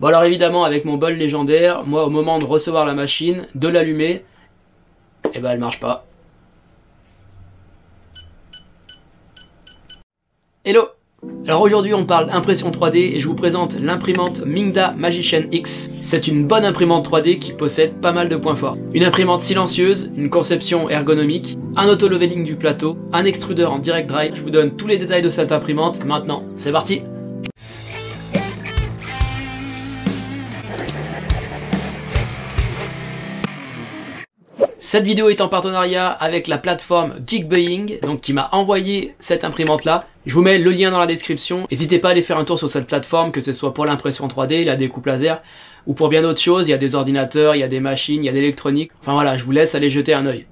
Bon alors évidemment avec mon bol légendaire, moi au moment de recevoir la machine, de l'allumer, et ben elle marche pas. Hello! Alors aujourd'hui on parle impression 3D et je vous présente l'imprimante Mingda Magician X. C'est une bonne imprimante 3D qui possède pas mal de points forts. Une imprimante silencieuse, une conception ergonomique, un auto-leveling du plateau, un extrudeur en direct drive. Je vous donne tous les détails de cette imprimante maintenant. C'est parti! Cette vidéo est en partenariat avec la plateforme Geekbuying, donc qui m'a envoyé cette imprimante là. Je vous mets le lien dans la description. N'hésitez pas à aller faire un tour sur cette plateforme, que ce soit pour l'impression 3D, la découpe laser, ou pour bien d'autres choses. Il y a des ordinateurs, il y a des machines, il y a de l'électronique. Enfin voilà, je vous laisse aller jeter un œil.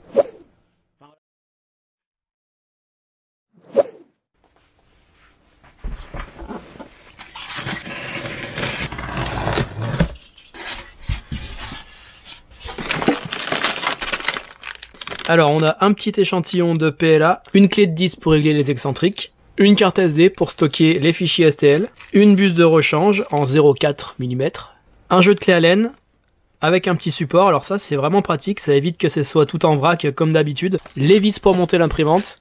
Alors on a un petit échantillon de PLA, une clé de 10 pour régler les excentriques, une carte SD pour stocker les fichiers STL, une buse de rechange en 0,4 mm, un jeu de clé Allen avec un petit support, alors ça c'est vraiment pratique, ça évite que ce soit tout en vrac comme d'habitude, les vis pour monter l'imprimante.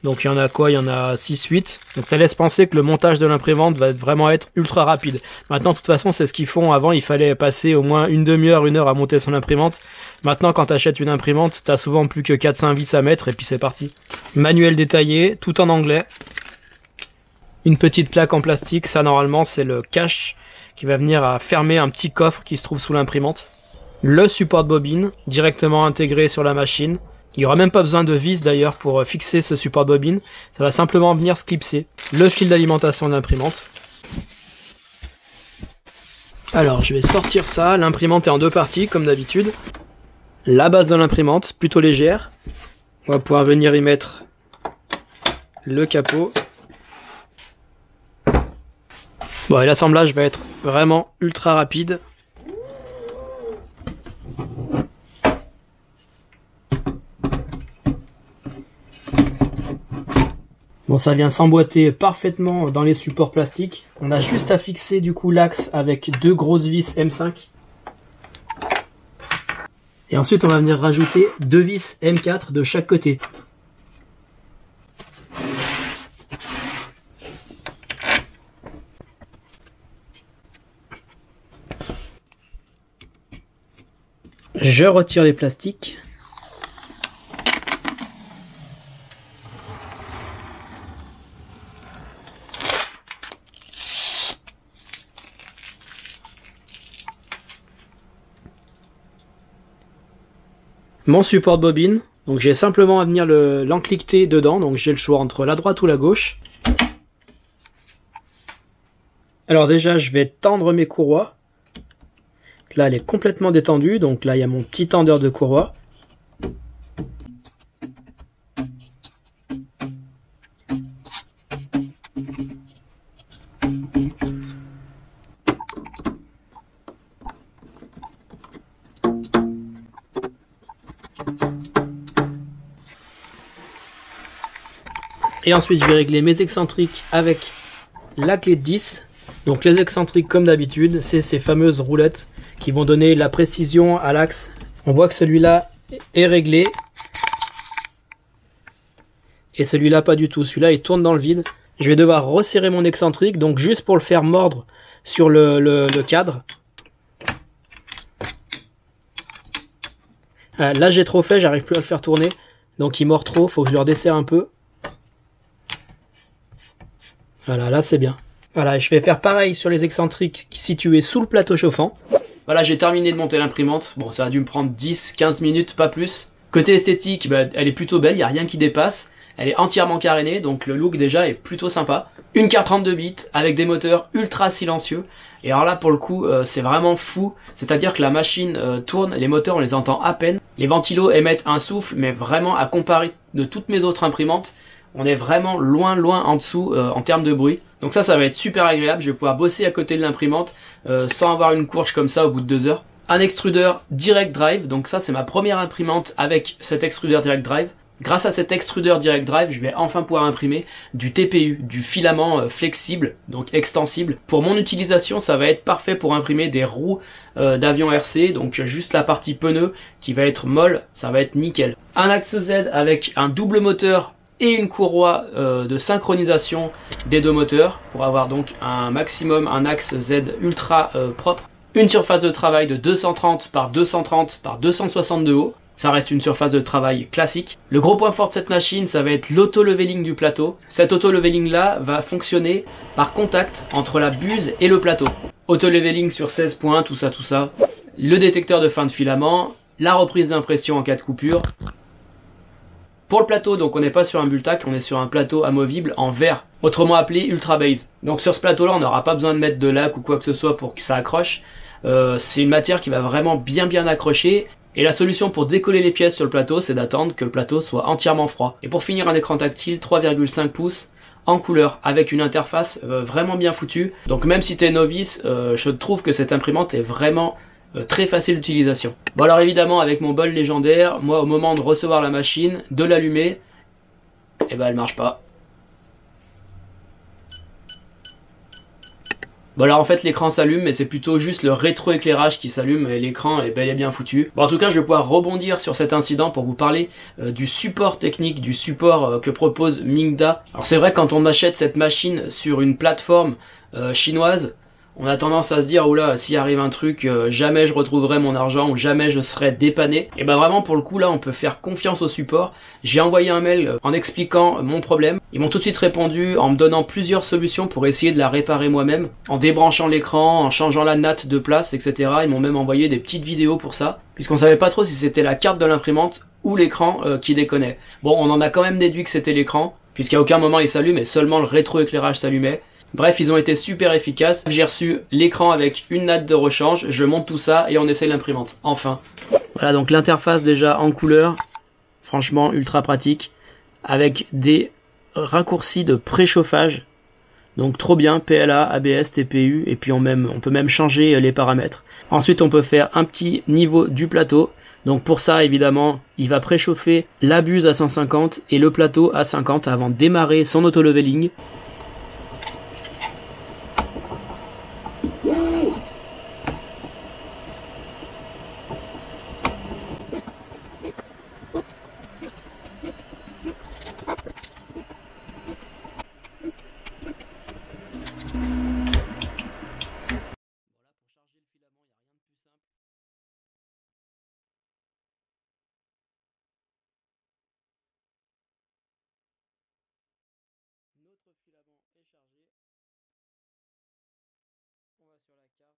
Donc il y en a quoi? Il y en a 6-8. Donc ça laisse penser que le montage de l'imprimante va vraiment être ultra rapide. Maintenant de toute façon c'est ce qu'ils font. Avant il fallait passer au moins une demi-heure, une heure à monter son imprimante. Maintenant quand tu achètes une imprimante, t'as souvent plus que 4-5 vis à mettre et puis c'est parti. Manuel détaillé, tout en anglais. Une petite plaque en plastique, ça normalement c'est le cache qui va venir à fermer un petit coffre qui se trouve sous l'imprimante. Le support de bobine, directement intégré sur la machine. Il n'y aura même pas besoin de vis d'ailleurs pour fixer ce support de bobine, ça va simplement venir se clipser. Le fil d'alimentation de l'imprimante. Alors je vais sortir ça, l'imprimante est en deux parties comme d'habitude. La base de l'imprimante, plutôt légère. On va pouvoir venir y mettre le capot. Bon et l'assemblage va être vraiment ultra rapide. Bon, ça vient s'emboîter parfaitement dans les supports plastiques. On a juste à fixer du coup l'axe avec deux grosses vis M5. Et ensuite on va venir rajouter deux vis M4 de chaque côté. Je retire les plastiques. Mon support de bobine, donc j'ai simplement à venir l'encliqueter dedans, donc j'ai le choix entre la droite ou la gauche. Alors déjà je vais tendre mes courroies. Là elle est complètement détendue, donc là il y a mon petit tendeur de courroies. Et ensuite je vais régler mes excentriques avec la clé de 10. Donc les excentriques comme d'habitude, c'est ces fameuses roulettes qui vont donner la précision à l'axe. On voit que celui-là est réglé. Et celui-là pas du tout, celui-là il tourne dans le vide. Je vais devoir resserrer mon excentrique, donc juste pour le faire mordre sur le cadre. Là j'ai trop fait, j'arrive plus à le faire tourner. Donc il mord trop, faut que je le redesserre un peu. Voilà, là c'est bien. Voilà, je vais faire pareil sur les excentriques situés sous le plateau chauffant. Voilà, j'ai terminé de monter l'imprimante. Bon, ça a dû me prendre 10-15 minutes, pas plus. Côté esthétique, bah, elle est plutôt belle, il n'y a rien qui dépasse. Elle est entièrement carénée, donc le look déjà est plutôt sympa. Une carte 32 bits avec des moteurs ultra silencieux. Et alors là, pour le coup, c'est vraiment fou. C'est-à-dire que la machine tourne, les moteurs on les entend à peine. Les ventilos émettent un souffle, mais vraiment à comparer de toutes mes autres imprimantes, on est vraiment loin en dessous en termes de bruit. Donc ça va être super agréable, je vais pouvoir bosser à côté de l'imprimante sans avoir une courge comme ça au bout de 2 heures. Un extrudeur direct drive, donc ça c'est ma première imprimante avec cet extrudeur direct drive. Grâce à cet extrudeur Direct Drive, je vais enfin pouvoir imprimer du TPU, du filament flexible, donc extensible. Pour mon utilisation, ça va être parfait pour imprimer des roues d'avion RC, donc juste la partie pneu qui va être molle, ça va être nickel. Un axe Z avec un double moteur et une courroie de synchronisation des deux moteurs pour avoir donc un maximum, un axe Z ultra propre. Une surface de travail de 230 par 230 par 260 de haut. Ça reste une surface de travail classique. Le gros point fort de cette machine, ça va être l'auto-leveling du plateau. Cet auto-leveling là va fonctionner par contact entre la buse et le plateau. Auto-leveling sur 16 points, tout ça. Le détecteur de fin de filament, la reprise d'impression en cas de coupure. Pour le plateau, donc on n'est pas sur un Bultac, on est sur un plateau amovible en verre, autrement appelé Ultra Base. Donc sur ce plateau là, on n'aura pas besoin de mettre de laque ou quoi que ce soit pour que ça accroche. C'est une matière qui va vraiment bien accrocher. Et la solution pour décoller les pièces sur le plateau, c'est d'attendre que le plateau soit entièrement froid. Et pour finir, un écran tactile 3,5 pouces en couleur avec une interface vraiment bien foutue. Donc même si tu es novice, je trouve que cette imprimante est vraiment très facile d'utilisation. Bon alors évidemment avec mon bol légendaire, moi au moment de recevoir la machine, de l'allumer, et ben elle marche pas. Bon alors en fait l'écran s'allume mais c'est plutôt juste le rétroéclairage qui s'allume et l'écran est bel et bien foutu. Bon en tout cas je vais pouvoir rebondir sur cet incident pour vous parler du support technique, du support que propose Mingda. Alors c'est vrai quand on achète cette machine sur une plateforme chinoise, on a tendance à se dire oula s'il arrive un truc jamais je retrouverai mon argent ou jamais je serai dépanné. Et ben vraiment pour le coup là on peut faire confiance au support. J'ai envoyé un mail en expliquant mon problème. Ils m'ont tout de suite répondu en me donnant plusieurs solutions pour essayer de la réparer moi-même, en débranchant l'écran, en changeant la natte de place, etc. Ils m'ont même envoyé des petites vidéos pour ça, puisqu'on savait pas trop si c'était la carte de l'imprimante ou l'écran qui déconnait. Bon on en a quand même déduit que c'était l'écran, puisqu'à aucun moment il s'allume et seulement le rétroéclairage s'allumait. Bref, ils ont été super efficaces. J'ai reçu l'écran avec une natte de rechange, je monte tout ça et on essaye l'imprimante. Enfin. Voilà donc l'interface déjà en couleur, franchement ultra pratique, avec des raccourcis de préchauffage. Donc trop bien, PLA, ABS, TPU, et puis on peut même changer les paramètres. Ensuite on peut faire un petit niveau du plateau. Donc pour ça évidemment, il va préchauffer la buse à 150 et le plateau à 50 avant de démarrer son auto-leveling. Notre filament est chargé. On va sur la carte.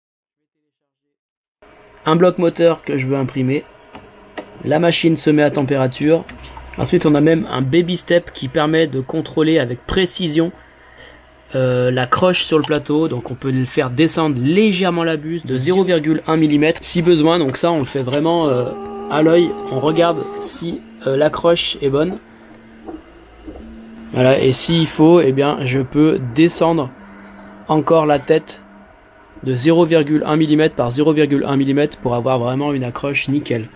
Je vais télécharger un bloc moteur que je veux imprimer. La machine se met à température. Ensuite on a même un baby step qui permet de contrôler avec précision la croche sur le plateau. Donc on peut le faire descendre légèrement la buse de 0,1 mm si besoin. Donc ça on le fait vraiment à l'œil. On regarde si la croche est bonne. Voilà, et s'il faut, eh bien, je peux descendre encore la tête de 0,1 mm par 0,1 mm pour avoir vraiment une accroche nickel.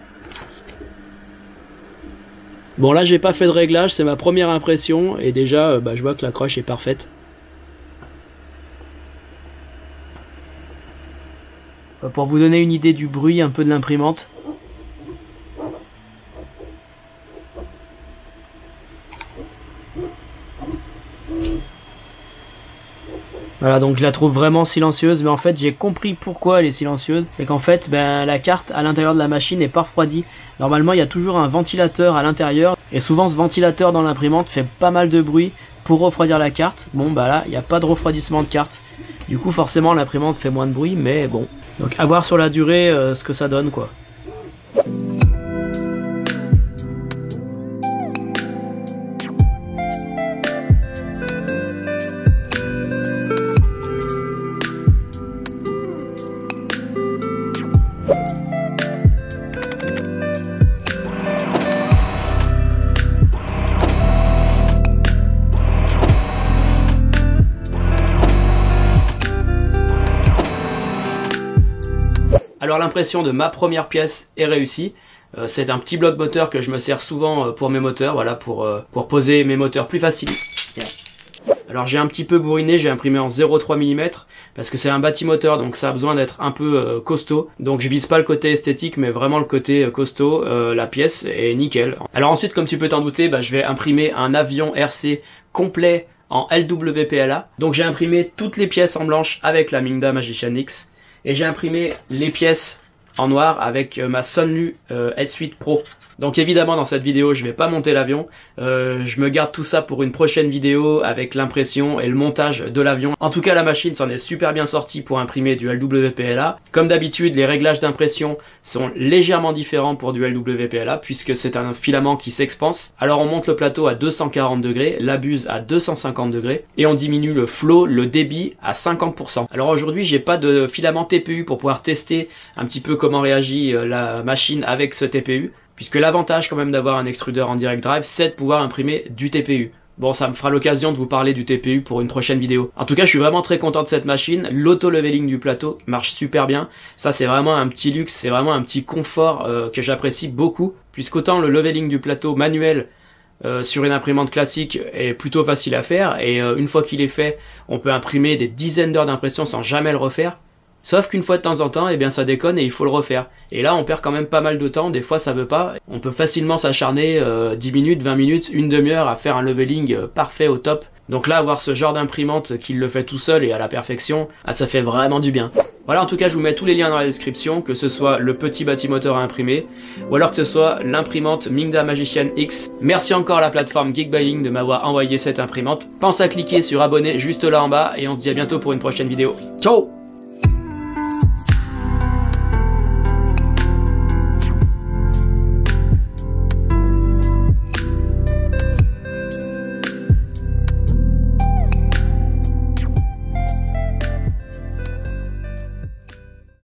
Bon là j'ai pas fait de réglage, c'est ma première impression et déjà je vois que l'accroche est parfaite. Pour vous donner une idée du bruit un peu de l'imprimante. Voilà, donc je la trouve vraiment silencieuse, mais en fait j'ai compris pourquoi elle est silencieuse. C'est qu'en fait la carte à l'intérieur de la machine n'est pas refroidie. Normalement il y a toujours un ventilateur à l'intérieur, et souvent ce ventilateur dans l'imprimante fait pas mal de bruit pour refroidir la carte. Bon bah là il n'y a pas de refroidissement de carte, du coup forcément l'imprimante fait moins de bruit, mais bon. Donc à voir sur la durée ce que ça donne quoi. Alors l'impression de ma première pièce est réussie. C'est un petit bloc moteur que je me sers souvent pour mes moteurs, voilà, pour poser mes moteurs plus facilement. Alors j'ai un petit peu bourriné, j'ai imprimé en 0,3 mm parce que c'est un bâtimoteur, donc ça a besoin d'être un peu costaud. Donc je vise pas le côté esthétique mais vraiment le côté costaud. La pièce est nickel. Alors ensuite, comme tu peux t'en douter, je vais imprimer un avion RC complet en LWPLA. Donc j'ai imprimé toutes les pièces en blanche avec la Mingda Magician X et j'ai imprimé les pièces en noir avec ma Sunlu S8 Pro. Donc évidemment dans cette vidéo je vais pas monter l'avion, je me garde tout ça pour une prochaine vidéo avec l'impression et le montage de l'avion. En tout cas la machine s'en est super bien sortie pour imprimer du LWPLA. Comme d'habitude les réglages d'impression sont légèrement différents pour du LWPLA puisque c'est un filament qui s'expanse. Alors on monte le plateau à 240 degrés, la buse à 250 degrés et on diminue le flow, le débit à 50%. Alors aujourd'hui j'ai pas de filament TPU pour pouvoir tester un petit peu comment réagit la machine avec ce TPU. Puisque l'avantage quand même d'avoir un extrudeur en direct drive, c'est de pouvoir imprimer du TPU. Bon, ça me fera l'occasion de vous parler du TPU pour une prochaine vidéo. En tout cas, je suis vraiment très content de cette machine. L'auto-leveling du plateau marche super bien. Ça, c'est vraiment un petit luxe, c'est vraiment un petit confort que j'apprécie beaucoup. Puisqu'autant le leveling du plateau manuel sur une imprimante classique est plutôt facile à faire. Et une fois qu'il est fait, on peut imprimer des dizaines d'heures d'impression sans jamais le refaire. Sauf qu'une fois de temps en temps, eh bien ça déconne et il faut le refaire. Et là on perd quand même pas mal de temps, des fois ça veut pas. On peut facilement s'acharner 10 minutes, 20 minutes, une demi-heure à faire un leveling parfait au top. Donc là avoir ce genre d'imprimante qui le fait tout seul et à la perfection, ça fait vraiment du bien. Voilà, en tout cas je vous mets tous les liens dans la description, que ce soit le petit bâtimoteur à imprimer, ou alors que ce soit l'imprimante Mingda Magician X. Merci encore à la plateforme Geekbuying de m'avoir envoyé cette imprimante. Pense à cliquer sur abonner juste là en bas et on se dit à bientôt pour une prochaine vidéo. Ciao!